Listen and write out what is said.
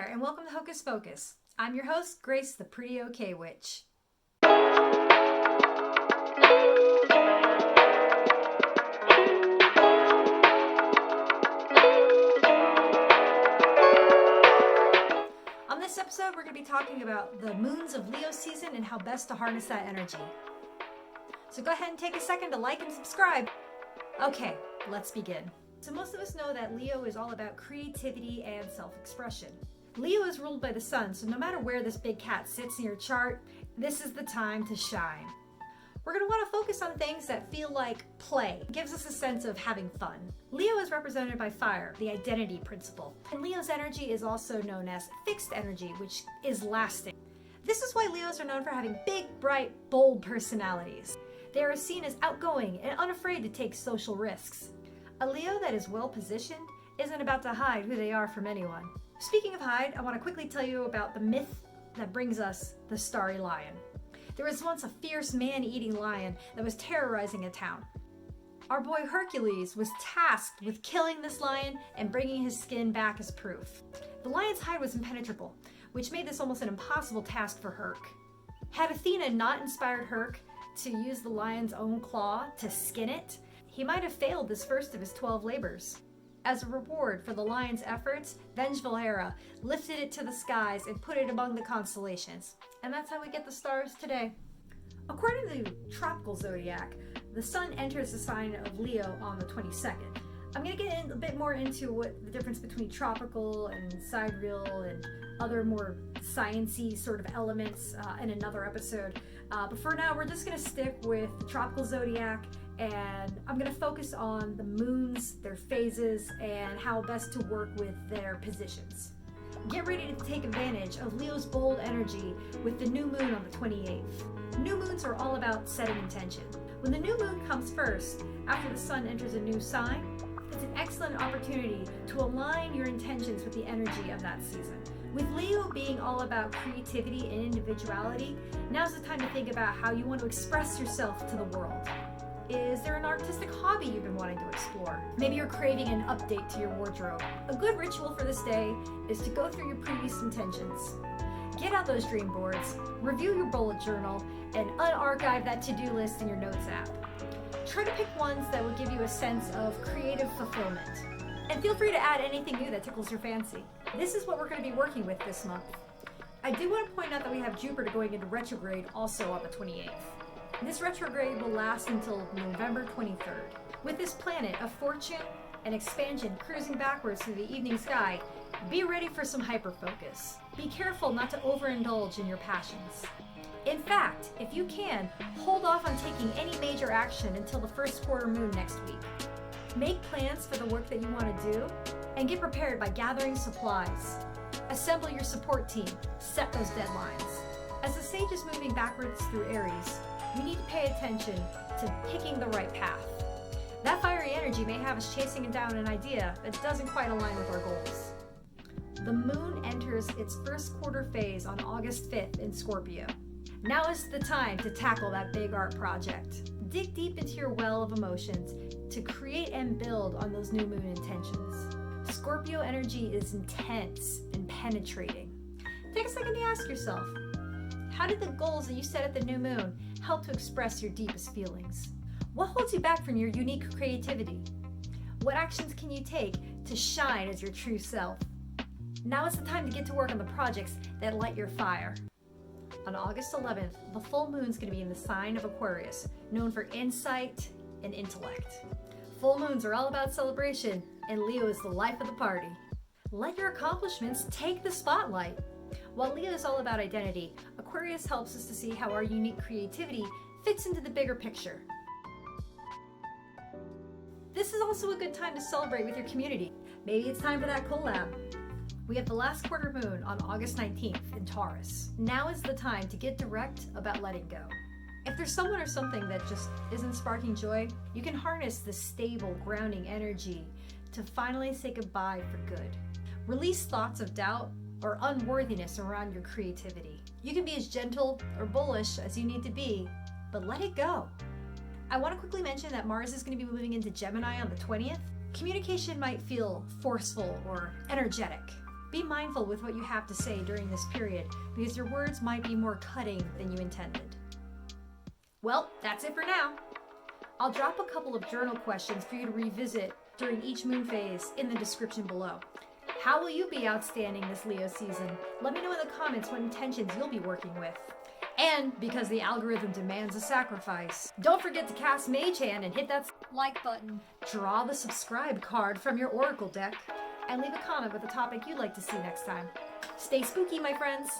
there, and welcome to Hocus Pocus. I'm your host, Grace, the Pretty Okay Witch. On this episode, we're going to be talking about the moons of Leo season and how best to harness that energy. So go ahead and take a second to like and subscribe. Okay, let's begin. So most of us know that Leo is all about creativity and self-expression. Leo is ruled by the sun, so no matter where this big cat sits in your chart, this is the time to shine. We're going to want to focus on things that feel like play. It gives us a sense of having fun. Leo is represented by fire, the identity principle. And Leo's energy is also known as fixed energy, which is lasting. This is why Leos are known for having big, bright, bold personalities. They are seen as outgoing and unafraid to take social risks. A Leo that is well positioned isn't about to hide who they are from anyone. Speaking of hide, I want to quickly tell you about the myth that brings us the starry lion. There was once a fierce man-eating lion that was terrorizing a town. Our boy Hercules was tasked with killing this lion and bringing his skin back as proof. The lion's hide was impenetrable, which made this almost an impossible task for Herc. Had Athena not inspired Herc to use the lion's own claw to skin it, he might have failed this first of his 12 labors. As a reward for the lion's efforts, vengeful Hera lifted it to the skies and put it among the constellations. And that's how we get the stars today. According to the Tropic Zodiac, the sun enters the sign of Leo on the 22nd. I'm going to get in a bit more into what the difference between tropical and sidereal and other more sciencey sort of elements in another episode. But for now, we're just going to stick with the Tropic Zodiac, and I'm going to focus on the moons, their phases, and how best to work with their positions. Get ready to take advantage of Leo's bold energy with the new moon on the 28th. New moons are all about setting intention. When the new moon comes first, after the sun enters a new sign, it's an excellent opportunity to align your intentions with the energy of that season. With Leo being all about creativity and individuality, now's the time to think about how you want to express yourself to the world. Is there an artistic hobby you've been wanting to explore? Maybe you're craving an update to your wardrobe. A good ritual for this day is to go through your previous intentions. Get out those dream boards, review your bullet journal, and unarchive that to-do list in your notes app. Try to pick ones that will give you a sense of creative fulfillment. And feel free to add anything new that tickles your fancy. This is what we're going to be working with this month. I do want to point out that we have Jupiter going into retrograde also on the 28th. This retrograde will last until November 23rd. With this planet of fortune and expansion cruising backwards through the evening sky, be ready for some hyperfocus. Be careful not to overindulge in your passions. In fact, if you can, hold off on taking any major action until the first quarter moon next week. Make plans for the work that you want to do, and get prepared by gathering supplies. Assemble your support team, set those deadlines. As the sage is moving backwards through Aries, we need to pay attention to picking the right path. That fiery energy may have us chasing down an idea that doesn't quite align with our goals. The moon enters its first quarter phase on August 5th in Scorpio. Now is the time to tackle that big art project. Dig deep into your well of emotions to create and build on those new moon intentions. Scorpio energy is intense and penetrating. Take a second to ask yourself, how did the goals that you set at the new moon help to express your deepest feelings? What holds you back from your unique creativity? What actions can you take to shine as your true self? Now is the time to get to work on the projects that light your fire. On August 11th, the full moon is going to be in the sign of Aquarius, known for insight and intellect. Full moons are all about celebration, and Leo is the life of the party. Let your accomplishments take the spotlight. While Leo is all about identity, Aquarius helps us to see how our unique creativity fits into the bigger picture. This is also a good time to celebrate with your community. Maybe it's time for that collab. We have the last quarter moon on August 19th in Taurus. Now is the time to get direct about letting go. If there's someone or something that just isn't sparking joy, you can harness this stable, grounding energy to finally say goodbye for good. Release thoughts of doubt or unworthiness around your creativity. You can be as gentle or bullish as you need to be, but let it go. I want to quickly mention that Mars is going to be moving into Gemini on the 20th. Communication might feel forceful or energetic. Be mindful with what you have to say during this period, because your words might be more cutting than you intended. Well, that's it for now. I'll drop a couple of journal questions for you to revisit during each moon phase in the description below. How will you be outstanding this Leo season? Let me know in the comments what intentions you'll be working with. And because the algorithm demands a sacrifice, don't forget to cast Mage Hand and hit that like button. Draw the subscribe card from your Oracle deck, and leave a comment with a topic you'd like to see next time. Stay spooky, my friends!